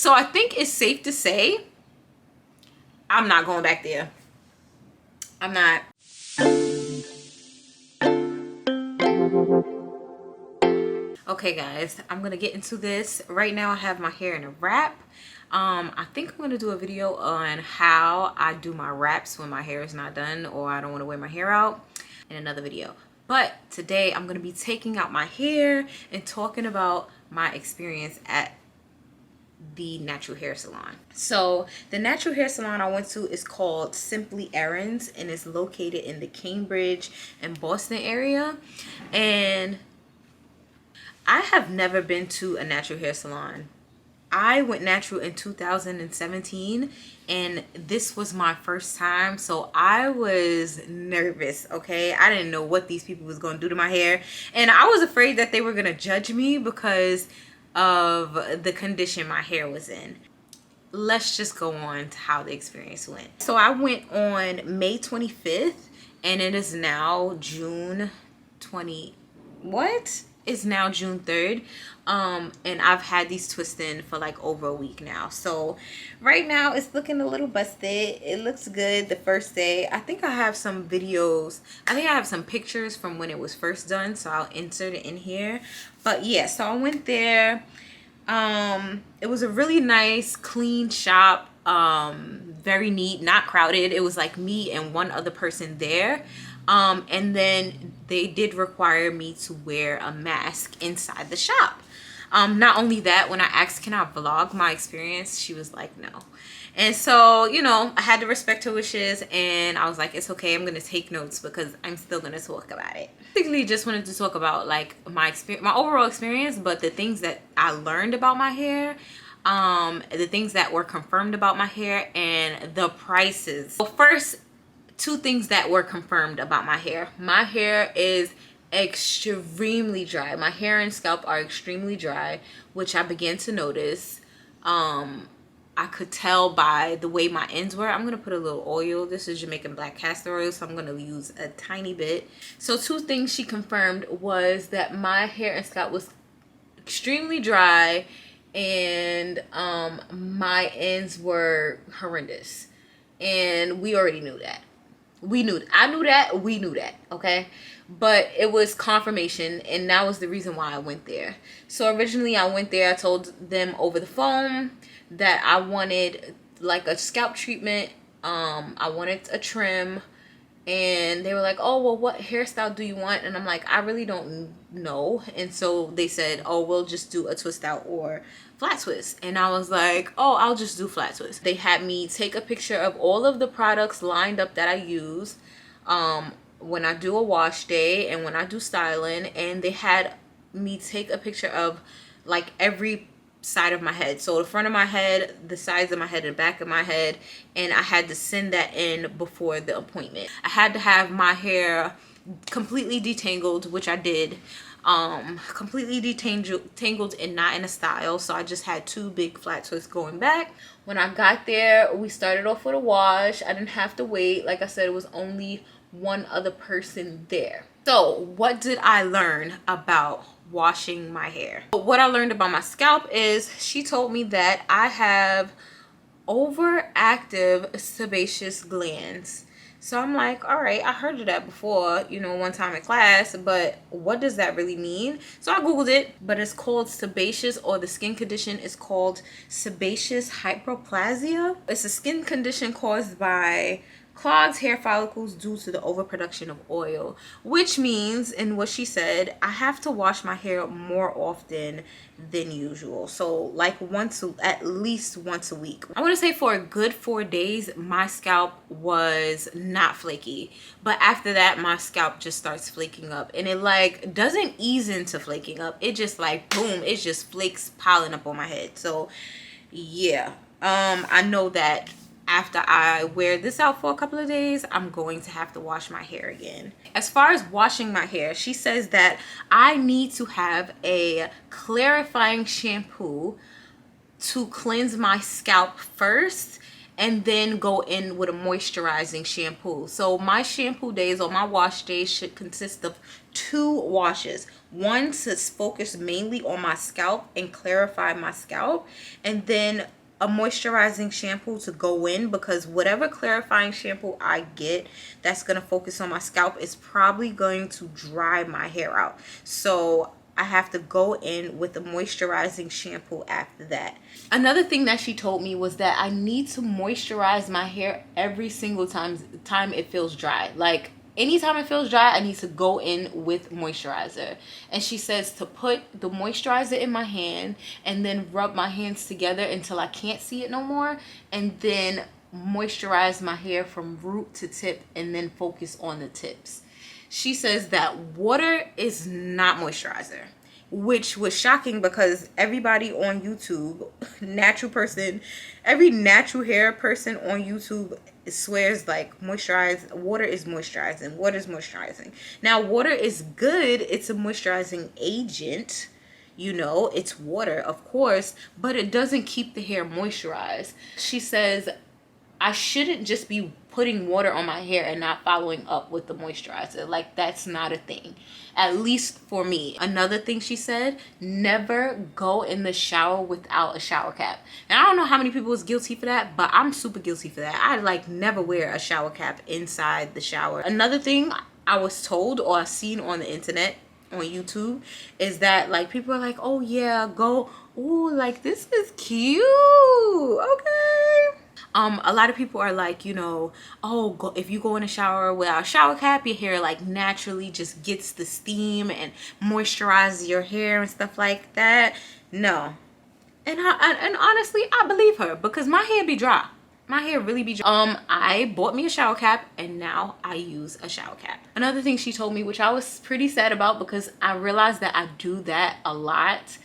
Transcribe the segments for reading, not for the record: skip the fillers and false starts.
So I think it's safe to say I'm not going back there. I'm not. Okay guys, I'm gonna get into this. Right now I have my hair in a wrap. I think I'm gonna do a video on how I do my wraps when my hair is not done or I don't want to wear my hair out in another video. But today I'm gonna be taking out my hair and talking about my experience at the natural hair salon. So the natural hair salon I went to is called Simply Errands, and it's located in the Cambridge and Boston area. And I have never been to a natural hair salon. I went natural in 2017 and this was my first time, so I was nervous. Okay, I didn't know what these people was going to do to my hair, and I was afraid that they were going to judge me because of the condition my hair was in. Let's just go on to how the experience went. So I went on May 25th and it is now June 20 what? It's now June 3rd. And I've had these twists in for like over a week now. So right now it's looking a little busted. It looks good the first day. I think I have some videos. I think I have some pictures from when it was first done, so I'll insert it in here. But yeah, so I went there. It was a really nice, clean shop. Very neat, not crowded. It was like me and one other person there. And then they did require me to wear a mask inside the shop. Not only that, when I asked can I vlog my experience, she was like no. And so, you know, I had to respect her wishes, and I was like, it's okay, I'm gonna take notes because I'm still gonna talk about it. Basically just wanted to talk about like my experience, my overall experience, but the things that I learned about my hair, the things that were confirmed about my hair, and the prices. Well, first, two things that were confirmed about my hair. My hair is extremely dry. My hair and scalp are extremely dry, which I began to notice. I could tell by the way my ends were. I'm gonna put a little oil. This is Jamaican black castor oil, so I'm gonna use a tiny bit. So two things she confirmed was that my hair and scalp was extremely dry, and my ends were horrendous, and we already knew that. I knew that, we knew that, okay? But it was confirmation, and that was the reason why I went there. So originally I went there, I told them over the phone that I wanted like a scalp treatment, I wanted a trim, and they were like, oh, well, what hairstyle do you want? And I'm like, I really don't know. And so they said, oh, we'll just do a twist out or flat twist. And I was like, oh, I'll just do flat twist. They had me take a picture of all of the products lined up that I use when I do a wash day and when I do styling. And they had me take a picture of like every side of my head, so the front of my head, the sides of my head, and the back of my head, and I had to send that in before the appointment. I had to have my hair completely detangled, which I did, completely detangled and not in a style, so I just had two big flat twists going back. When I got there, we started off with a wash. I didn't have to wait. Like I said, it was only one other person there. So what did I learn about washing my hair? What I learned about my scalp is she told me that I have overactive sebaceous glands. So I'm like, all right, I heard of that before, you know, one time in class, but what does that really mean? So I googled it, but it's called sebaceous, or the skin condition is called sebaceous hyperplasia. It's a skin condition caused by clogged hair follicles due to the overproduction of oil, which means, and what she said, I have to wash my hair more often than usual. So like at least once a week. I want to say for a good 4 days my scalp was not flaky, but after that my scalp just starts flaking up, and it like doesn't ease into flaking up. It just like boom, it just flakes piling up on my head. So yeah, I know that after I wear this out for a couple of days, I'm going to have to wash my hair again. As far as washing my hair, she says that I need to have a clarifying shampoo to cleanse my scalp first, and then go in with a moisturizing shampoo. So my shampoo days or my wash days should consist of 2 washes. One to focus mainly on my scalp and clarify my scalp, and then a moisturizing shampoo to go in, because whatever clarifying shampoo I get that's going to focus on my scalp is probably going to dry my hair out. So I have to go in with a moisturizing shampoo after that. Another thing that she told me was that I need to moisturize my hair every single time it feels dry. Like anytime it feels dry, I need to go in with moisturizer. And she says to put the moisturizer in my hand and then rub my hands together until I can't see it no more, and then moisturize my hair from root to tip and then focus on the tips. She says that water is not moisturizer, which was shocking because everybody on YouTube, every natural hair person on YouTube swears like water is moisturizing. Now, water is good. It's a moisturizing agent. It's water, of course, but it doesn't keep the hair moisturized. She says I shouldn't just be putting water on my hair and not following up with the moisturizer. Like, that's not a thing, at least for me. Another thing she said, never go in the shower without a shower cap. And I don't know how many people is guilty for that, but I'm super guilty for that. I like never wear a shower cap inside the shower. Another thing I was told or seen on the internet, on YouTube, is that like people are like, oh yeah, go, ooh, like this is cute, okay. A lot of people are like, if you go in a shower without a shower cap, your hair like naturally just gets the steam and moisturizes your hair and stuff like that. No. And honestly, I believe her, because my hair be dry. My hair really be dry. I bought me a shower cap and now I use a shower cap. Another thing she told me, which I was pretty sad about because I realized that I do that a lot,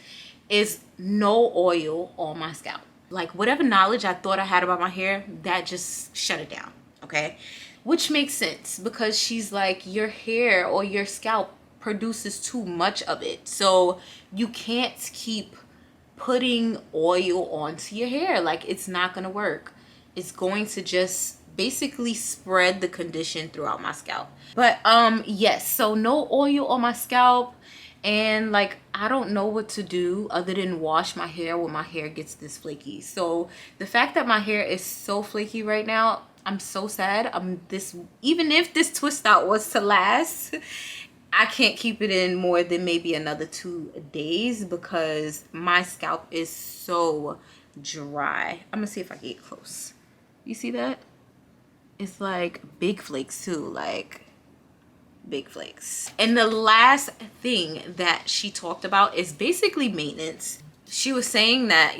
is no oil on my scalp. Like, whatever knowledge I thought I had about my hair, that just shut it down, okay? Which makes sense, because she's like, your hair or your scalp produces too much of it. So you can't keep putting oil onto your hair. Like, it's not gonna work. It's going to just basically spread the condition throughout my scalp. But yes, so no oil on my scalp. And like, I don't know what to do other than wash my hair when my hair gets this flaky. So the fact that my hair is so flaky right now, I'm so sad. Even if this twist out was to last, I can't keep it in more than maybe another 2 days because my scalp is so dry. I'm gonna see if I get close. You see that? It's like big flakes too, like big flakes. And the last thing that she talked about is basically maintenance. She was saying that,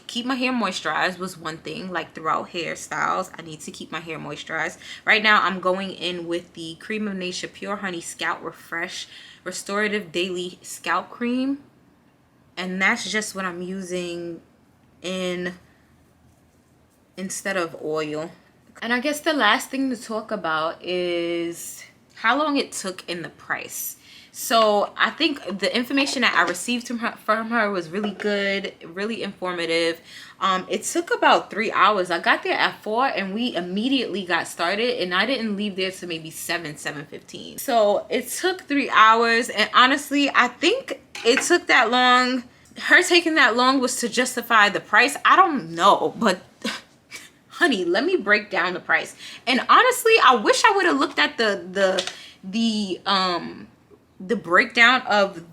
keep my hair moisturized was one thing. Like, throughout hairstyles, I need to keep my hair moisturized. Right now, I'm going in with the Cream of Nature Pure Honey Scalp Refresh Restorative Daily Scalp Cream. And that's just what I'm using instead of oil. And I guess the last thing to talk about is how long it took and the price. So I think the information that I received from her was really good, really informative. It took about 3 hours. I got there at 4 and we immediately got started, and I didn't leave there till maybe 7:15. So it took 3 hours, and honestly, I think it took that long. Her taking that long was to justify the price. I don't know, but honey, let me break down the price. And honestly, I wish I would have looked at the breakdown of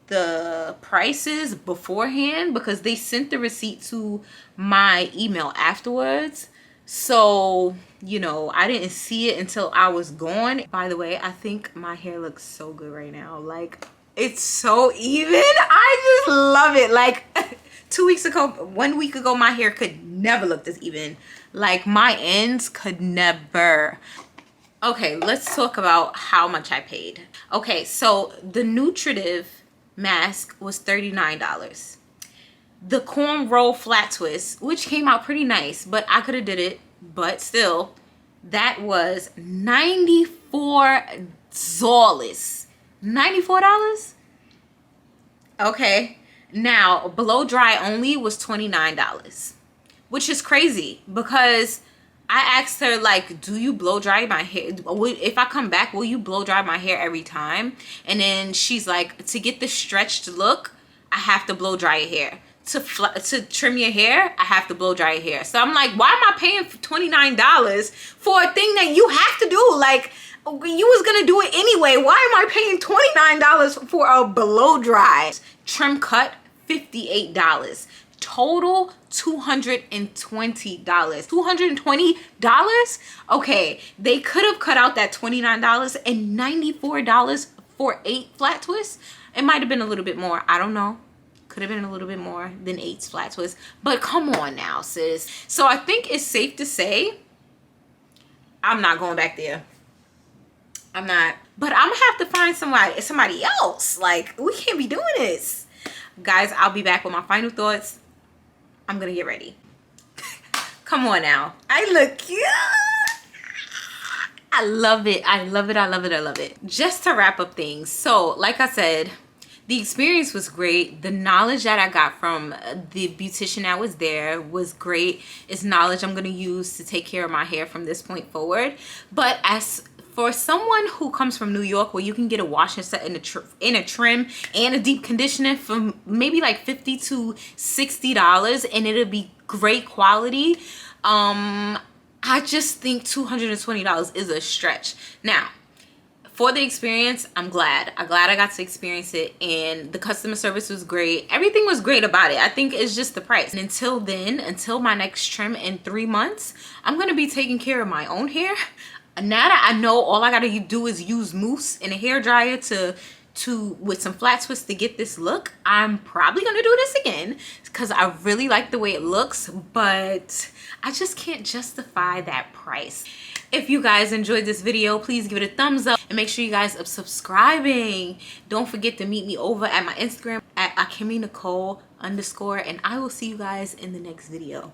the prices beforehand, because they sent the receipt to my email afterwards. So, I didn't see it until I was gone. By the way, I think my hair looks so good right now. Like, it's so even. I just love it. Like 1 week ago, my hair could never look this even. Like, my ends could never. Okay, let's talk about how much I paid. Okay, so the Nutritive mask was $39. The cornrow flat twist, which came out pretty nice, but I could have did it, but still, that was $94. $94? Okay. Now, blow dry only was $29. which is crazy because I asked her, like, do you blow dry my hair? If I come back, will you blow dry my hair every time? And then she's like, to get the stretched look, I have to blow dry your hair. To trim your hair, I have to blow dry your hair. So I'm like, why am I paying $29 for a thing that you have to do? Like, you was gonna do it anyway. Why am I paying $29 for a blow dry? Trim cut, $58. Total $220. $220? Okay, they could have cut out that $29 and $94 for 8 flat twists. It might have been a little bit more, I don't know. Could have been a little bit more than 8 flat twists, but come on now, sis. So I think it's safe to say I'm not going back there. I'm not, but I'm gonna have to find somebody else. Like, we can't be doing this. Guys, I'll be back with my final thoughts. I'm gonna get ready. Come on now. I look cute. I love it. I love it. I love it. I love it. Just to wrap up things. So, like I said, the experience was great. The knowledge that I got from the beautician that was there was great. It's knowledge I'm gonna use to take care of my hair from this point forward. But as for someone who comes from New York, where you can get a wash and set in a trim and a deep conditioning for maybe like $50 to $60, and it'll be great quality, I just think $220 is a stretch. Now, for the experience, I'm glad I got to experience it, and the customer service was great. Everything was great about it. I think it's just the price. And until then, until my next trim in 3 months, I'm gonna be taking care of my own hair. Now that I know all I gotta do is use mousse and a hair dryer with some flat twists to get this look, I'm probably gonna do this again because I really like the way it looks, but I just can't justify that price. If you guys enjoyed this video, please give it a thumbs up and make sure you guys are subscribing. Don't forget to meet me over at my Instagram at AkemiNicole_, and I will see you guys in the next video.